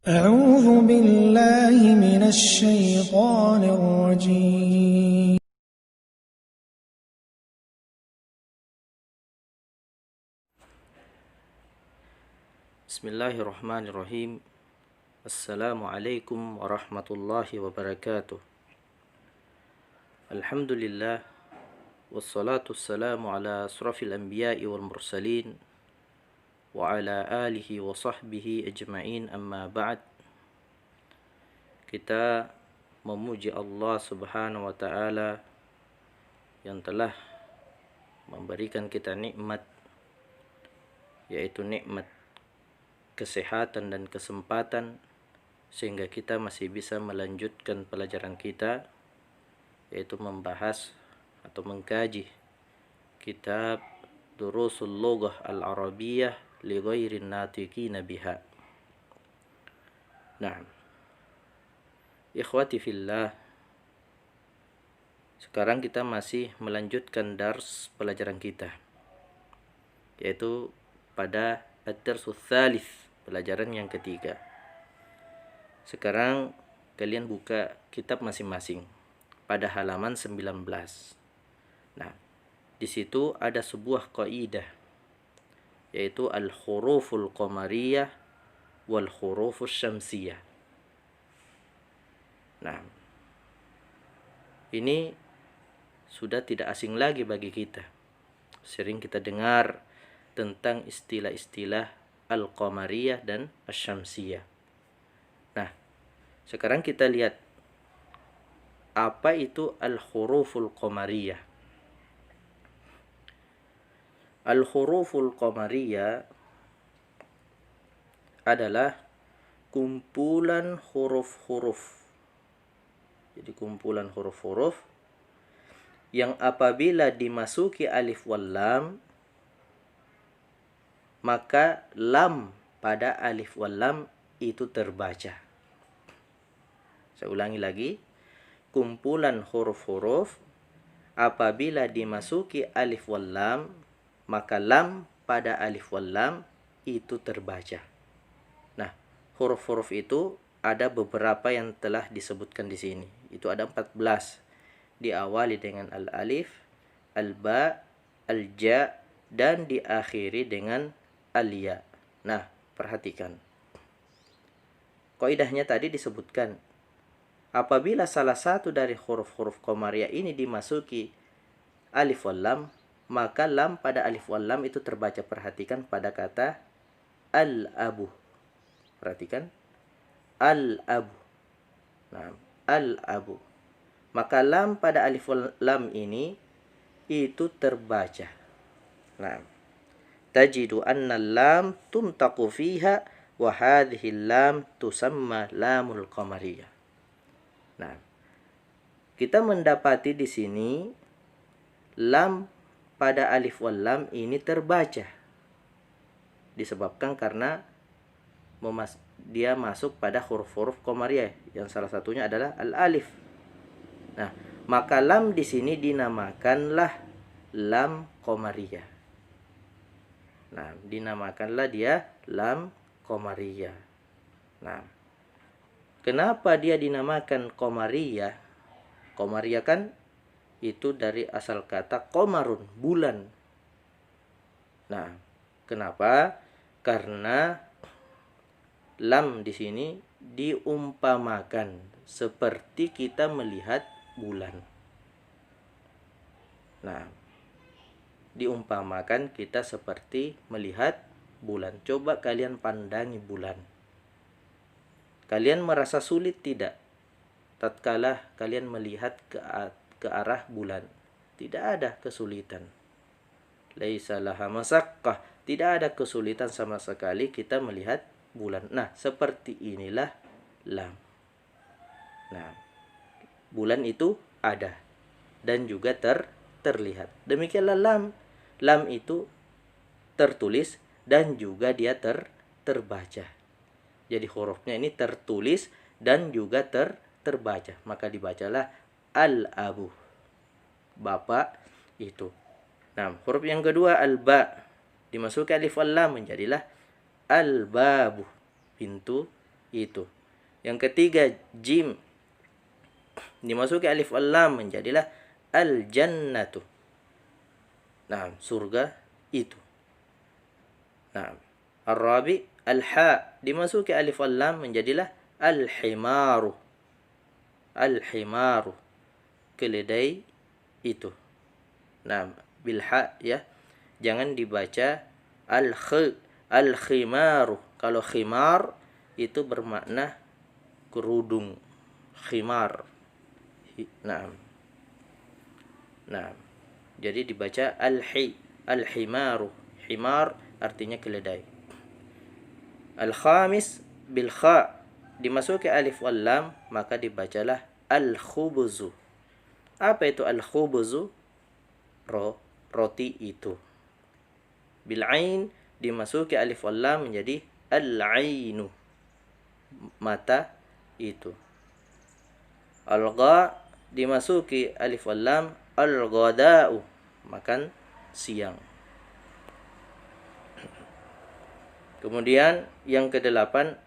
أعوذ بالله من الشيطان الرجيم. Bismillahirrahmanirrahim. Assalamualaikum warahmatullahi wabarakatuh. Alhamdulillah. Wassalatu wassalamu ala asrafil anbiya'i wal mursalin wa ala alihi wa sahbihi ajma'in, amma ba'd. Kita memuji Allah subhanahu wa ta'ala yang telah memberikan kita nikmat, yaitu nikmat kesehatan dan kesempatan, sehingga kita masih bisa melanjutkan pelajaran kita, yaitu membahas atau mengkaji kitab Durusul Lughah Al-Arabiyyah li ghairin natiqina biha. Nah, ikhwati fillah, sekarang kita masih melanjutkan dars pelajaran kita, yaitu pada ad-darsus tsalits, pelajaran yang ketiga. Sekarang kalian buka kitab masing-masing pada halaman 19. Nah, di situ ada sebuah kaidah, yaitu al-huruful qamariyah wal hurufus syamsiyah. Nah, ini sudah tidak asing lagi bagi kita. Sering kita dengar tentang istilah-istilah al-qamariyah dan asy-syamsiyah. Nah, sekarang kita lihat apa itu al-huruful qamariyah. Al-huruful qamariyah adalah kumpulan huruf-huruf. Jadi kumpulan huruf-huruf yang apabila dimasuki alif wal lam, maka lam pada alif wal lam itu terbaca. Saya ulangi lagi. Kumpulan huruf-huruf apabila dimasuki alif wal lam, maka lam pada alif wal lam itu terbaca. Nah, huruf-huruf itu ada beberapa yang telah disebutkan di sini. Itu ada 14. Diawali dengan al-alif, al-ba, al-ja, dan diakhiri dengan al-ya. Nah, perhatikan. Kaidahnya tadi disebutkan, apabila salah satu dari huruf-huruf qamariyah ini dimasuki alif wal lam, maka lam pada alif wal lam itu terbaca. Perhatikan pada kata al-abu. Perhatikan. Al-abu. Nah, al-abu. Maka lam pada alif wal lam ini itu terbaca. Nah, tajidu anna lam tuntaqu fiha wa hadhihi lam tusamma lamul qamariyah. Nah, kita mendapati di sini lam pada alif wal lam ini terbaca. Disebabkan karena dia masuk pada huruf-huruf qamariyah yang salah satunya adalah al-alif. Nah, maka lam di sini dinamakanlah lam qamariyah. Nah, dinamakanlah dia lam qamariyah. Nah, kenapa dia dinamakan qamariyah? Qamariyah kan itu dari asal kata qamarun, bulan. Nah, kenapa? Karena lam di sini diumpamakan seperti kita melihat bulan. Nah, diumpamakan kita seperti melihat bulan. Coba kalian pandangi bulan. Kalian merasa sulit tidak tatkala kalian melihat ke arah bulan? Tidak ada kesulitan. Laisa laha masaqqah. Tidak ada kesulitan sama sekali kita melihat bulan. Nah, seperti inilah lam. Nah, bulan itu ada dan juga terlihat. Demikianlah lam. Lam itu tertulis dan juga dia terbaca. Jadi hurufnya ini tertulis dan juga terbaca. Maka dibacalah al-abu, bapak itu. Nah, huruf yang kedua al-ba, dimasuki alif wal lam menjadilah al-babu, pintu. itu. Yang ketiga jim, dimasuki alif wal lam menjadilah al-jannatu. Nah, surga itu. Nah, ar-rabi al-ha, dimasuki alif wal lam menjadilah al-himaru. Al-himaru, keledai itu. Nah, bil ha ya. Jangan dibaca al-khimaru. Kalau khimar itu bermakna kerudung. Khimar. Nah. Nah. Jadi dibaca al-himaru. Himar artinya keledai. Al-khamis bil kha, dimasuki alif wal lam maka dibacalah al-khubzu. Apa itu al-khubzu? Roti itu. Bil ain dimasuki alif wal lam menjadi al-ainu. Mata itu. Al-gha dimasuki alif wal lam al-ghada'u, makan siang. Kemudian yang kedelapan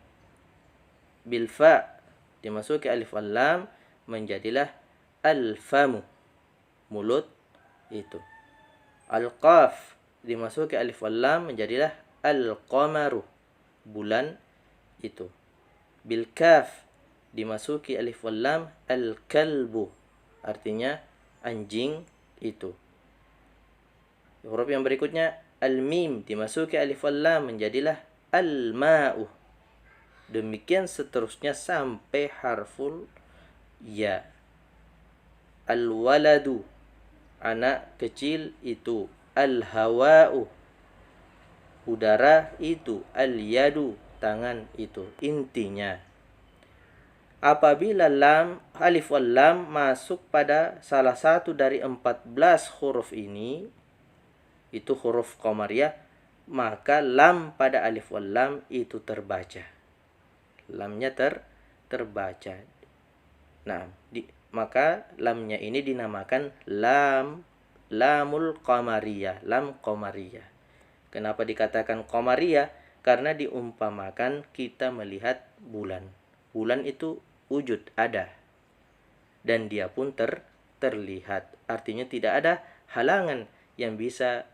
bil fa, dimasuki alif wal lam menjadilah al-famu, mulut itu. Al-qaf dimasuki alif wal lam menjadilah al-qamaru, bulan itu. Bil kaf dimasuki alif wal lam al-kalbu, artinya anjing itu. Huruf yang berikutnya al-mim dimasuki alif wal lam menjadilah al-ma'u. Demikian seterusnya sampai harful ya. Al-waladu, anak kecil itu. Al-hawa'u, udara itu. Al-yadu, tangan itu. Intinya, apabila lam, alif wal lam masuk pada salah satu dari 14 huruf ini, itu huruf qamariyah, maka lam pada alif wal lam itu terbaca. Lamnya terbaca. Nah, maka lamnya ini dinamakan lamul qamariyah, lam qamariyah. Kenapa dikatakan qamariyah? Karena diumpamakan kita melihat bulan. Bulan itu wujud, ada. Dan dia pun terlihat. Artinya tidak ada halangan yang bisa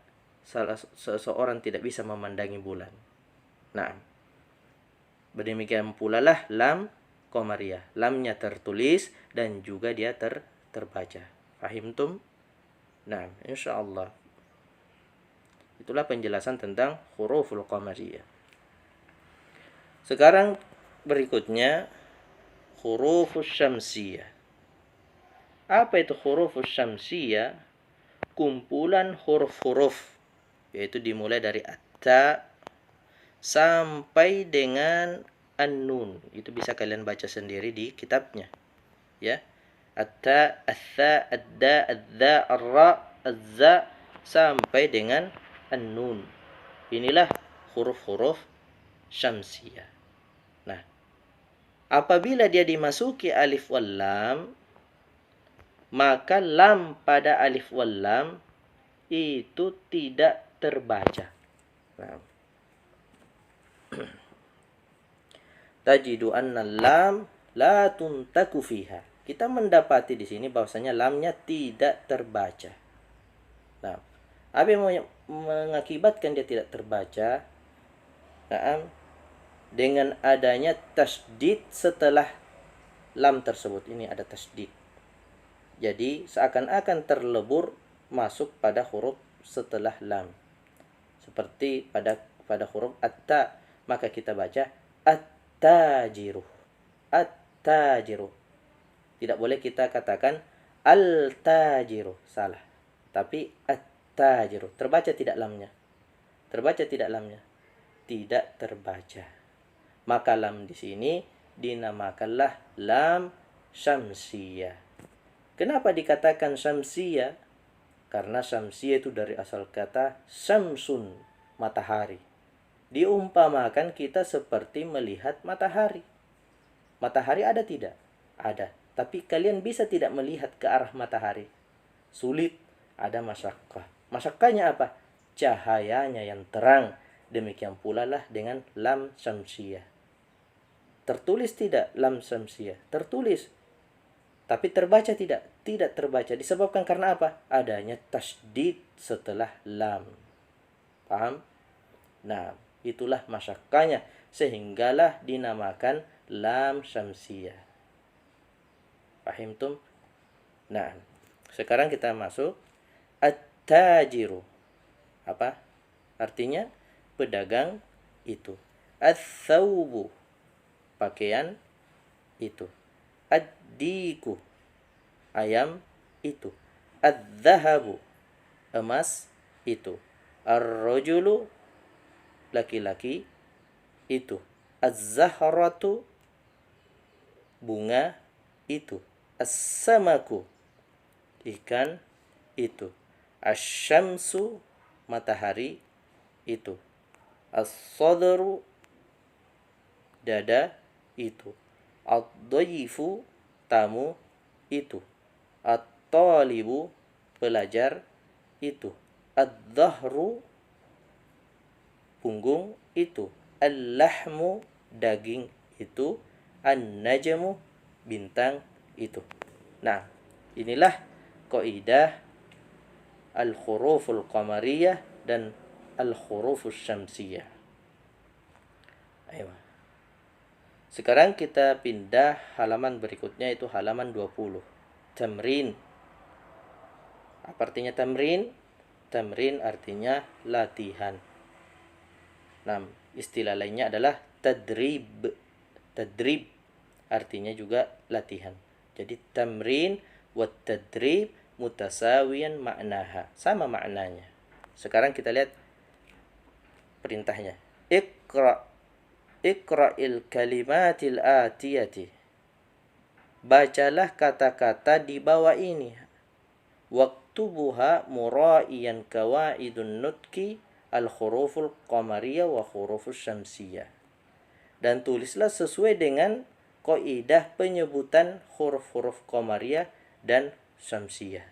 seseorang tidak bisa memandangi bulan. Nah, demikian pula lah lam qamariyah. Lamnya tertulis dan juga dia terbaca. Fahimtum? Nah, insyaallah. Itulah penjelasan tentang huruful qamariyah. Sekarang berikutnya hurufus syamsiyah. Apa itu hurufus syamsiyah? Kumpulan huruf-huruf, yaitu dimulai dari at-ta sampai dengan an-nun. Itu bisa kalian baca sendiri di kitabnya. Ya. At-ta, ats-tsa, ad-da, adz-dza, ar-ra, az-za sampai dengan an-nun. Inilah huruf-huruf syamsiyah. Nah, apabila dia dimasuki alif wal lam, maka lam pada alif wal lam itu tidak terbaca. Nah, tajidu anna lam la tuntaku fiha. Kita mendapati di sini bahwasanya lamnya tidak terbaca. Nah, apa yang mengakibatkan dia tidak terbaca? Nah, dengan adanya tasdid setelah lam tersebut. Ini ada tasdid. Jadi seakan-akan terlebur masuk pada huruf setelah lam. Seperti pada huruf at-ta, maka kita baca at-tajiru. At-tajiru. Tidak boleh kita katakan al-tajiru, salah. Tapi at-tajiru. Terbaca tidak lamnya? Terbaca tidak lamnya? Tidak terbaca. Maka lam di sini dinamakanlah lam syamsiyah. Kenapa dikatakan syamsiyah? Karena syamsiyah itu dari asal kata syamsun, matahari. Diumpamakan kita seperti melihat matahari. Matahari ada tidak? Ada. Tapi kalian bisa tidak melihat ke arah matahari? Sulit. Ada masyakkah. Masyakkahnya apa? Cahayanya yang terang. Demikian pula lah dengan lam syamsiyah. Tertulis tidak lam syamsiyah? Tertulis. Tapi terbaca tidak? Tidak terbaca. Disebabkan karena apa? Adanya tasydid setelah lam. Paham? Nah, itulah masyakkahnya. Sehinggalah dinamakan lam syamsiyah. Fahimtum? Nah, sekarang kita masuk at-tajiru. Apa artinya? Pedagang itu. Ats-tsaubu, pakaian itu. Ad-diku, ayam itu. Adz-dzahabu, emas itu. Ar-rajulu, laki-laki itu. Az-zahratu, bunga itu. As-samaku, ikan itu. Asy-syamsu, matahari itu. As-sadru, dada itu. Ad-dhaifu, tamu itu. At-talibu, pelajar itu. Ad-dhahru, punggung itu. Al-lahmu, daging itu. An-najmu, bintang itu. Nah, inilah kaidah al-huruful qamariyah dan al-hurufus syamsiyah. Ayo. Sekarang kita pindah halaman berikutnya, itu halaman 20. Tamrin. Apa artinya tamrin? Tamrin artinya latihan. Nah, istilah lainnya adalah tadrib. Tadrib artinya juga latihan. Jadi tamrin wa tadrib mutasawiyan ma'naha. Sama maknanya. Sekarang kita lihat perintahnya. Iqra'il kalimatil atiyati. Bacalah kata-kata di bawah ini. Waktubuha mura'iyan kawaidun nutki al-huruful qamariyah wa hurufus syamsiyah. Dan tulislah sesuai dengan kaidah penyebutan huruf-huruf qamariyah dan syamsiyah.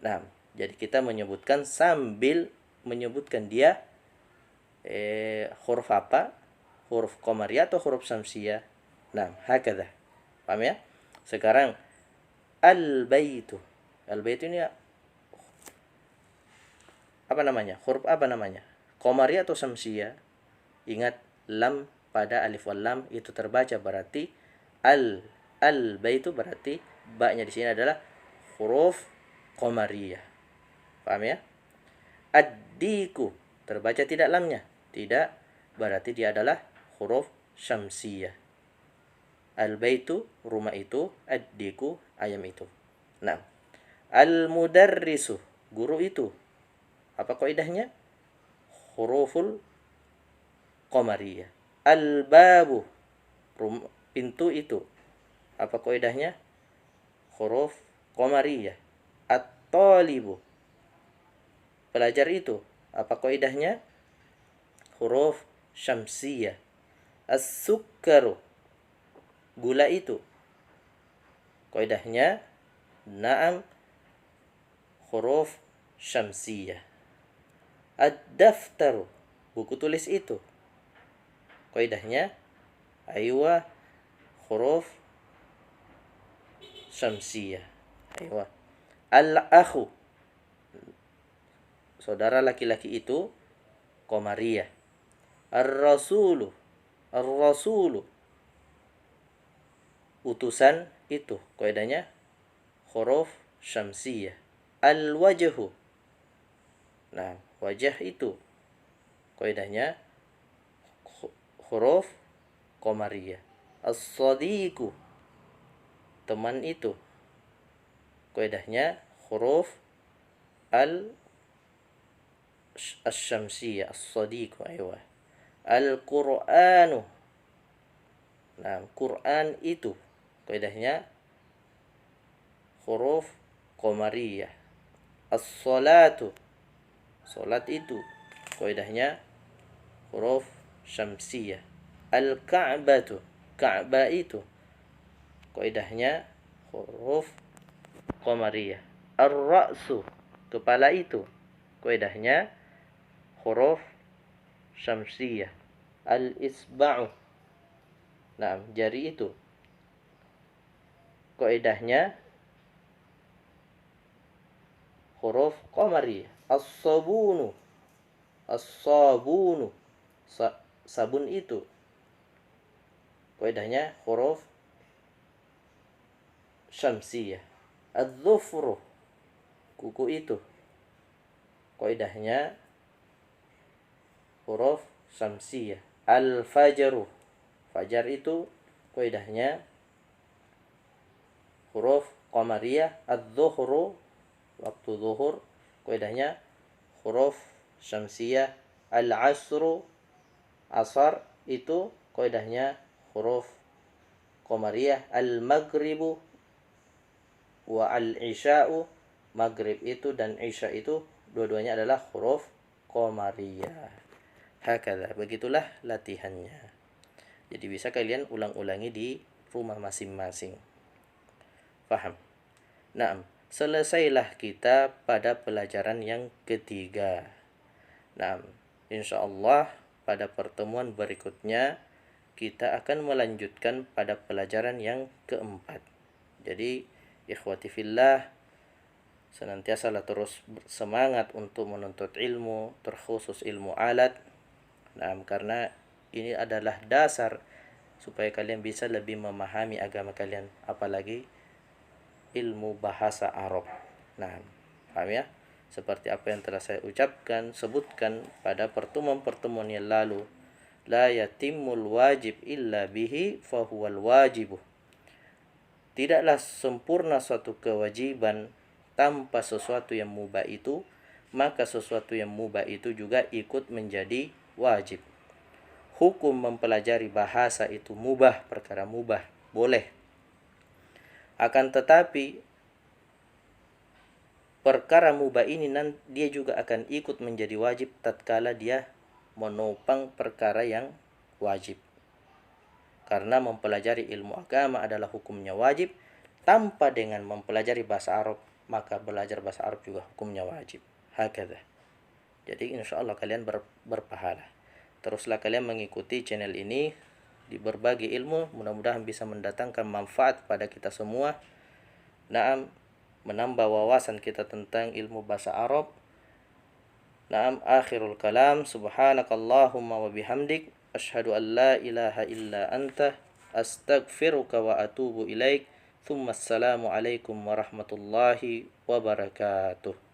Nah, jadi kita menyebutkan sambil menyebutkan dia huruf apa? Huruf qamariyah atau huruf syamsiyah. Nah, hakadha. Paham ya? Sekarang al-baitu. Al-baitu ini apa namanya? Huruf apa namanya? Qamariyah atau syamsiyah? Ingat, lam pada alif wal lam itu terbaca berarti al-baitu, berarti ba-nya di sini adalah huruf qamariyah. Paham ya? Ad-diku terbaca tidak lamnya? Tidak, berarti dia adalah huruf syamsiyah. Al-baitu, rumah itu. Ad-diku, ayam itu. Nah, al-mudarrisu, guru itu. Apa kaidahnya? Huruful qamariyah. Al-babu, pintu itu. Apa kaidahnya? Huruf qamariyah. At-talibu, pelajar itu. Apa kaidahnya? Huruf syamsiyah. As-sukkaru, gula itu. Kaidahnya na'am, huruf syamsiyah. Ad-daftaru, buku tulis itu. Kaidahnya aywa, huruf syamsiyah. Aywa. Al-akhu, saudara laki-laki itu, qamariyah. Ar-rasulu, utusan itu. Kaidahnya huruf syamsiyah. Al-wajhu, nah, wajah itu. Kaidahnya huruf qamariyah. As-sadiqu, teman itu. Kaidahnya huruf al-syamsiyah. As-sadiqu, aywa. Al-Qur'anu, nah, Quran itu. Kaidahnya huruf qamariyah. As-salatu, salat itu. Kaidahnya huruf syamsiyah. Al-ka'batu, Ka'bah itu. Kaidahnya huruf qamariyah. Ar-ra'su, kepala itu. Kaidahnya huruf syamsiyah. Al-isba'u, Nah, jari itu kaidahnya huruf qamariyah. As-sabunu, as-sabunu, sabun itu kaidahnya huruf syamsiyah. Adz-dzufru, kuku itu kaidahnya huruf syamsiyah. Al-fajru, fajar itu kaidahnya huruf qamariyah. Adz-dzuhru, waktu zuhur kaidahnya huruf syamsiyah. Al-asru, asar itu kaidahnya huruf qamariyah. Al-maghribu wa al-isya'u, maghrib itu dan isya itu dua-duanya adalah huruf qamariyah. Hakadha, begitulah latihannya. Jadi bisa kalian ulang-ulangi di rumah masing-masing. Paham? Nah, selesailah kita pada pelajaran yang ketiga. Nah, insyaallah pada pertemuan berikutnya kita akan melanjutkan pada pelajaran yang keempat. Jadi, ikhwati fillah, senantiasalah terus semangat untuk menuntut ilmu, terkhusus ilmu alat. Nah, karena ini adalah dasar supaya kalian bisa lebih memahami agama kalian, apalagi ilmu bahasa Arab. Nah, paham ya? Seperti apa yang telah saya sebutkan pada pertemuan-pertemuan yang lalu. La yatimul wajib illa bihi fahuwal wajibu. Tidaklah sempurna suatu kewajiban tanpa sesuatu yang mubah itu, maka sesuatu yang mubah itu juga ikut menjadi wajib. Hukum mempelajari bahasa itu mubah, perkara mubah, boleh. Akan tetapi perkara mubah ini dia juga akan ikut menjadi wajib tatkala dia menopang perkara yang wajib. Karena mempelajari ilmu agama adalah hukumnya wajib, tanpa dengan mempelajari bahasa Arab, maka belajar bahasa Arab juga hukumnya wajib. Hakadha. Jadi insyaallah kalian berpahala. Teruslah kalian mengikuti channel ini di berbagi ilmu, mudah-mudahan bisa mendatangkan manfaat pada kita semua. Naam, menambah wawasan kita tentang ilmu bahasa Arab. Naam, akhirul kalam, subhanakallahumma wa bihamdik, asyhadu an la ilaha illa anta, astaghfiruka wa atubu ilaik. Thumma assalamu alaikum warahmatullahi wabarakatuh.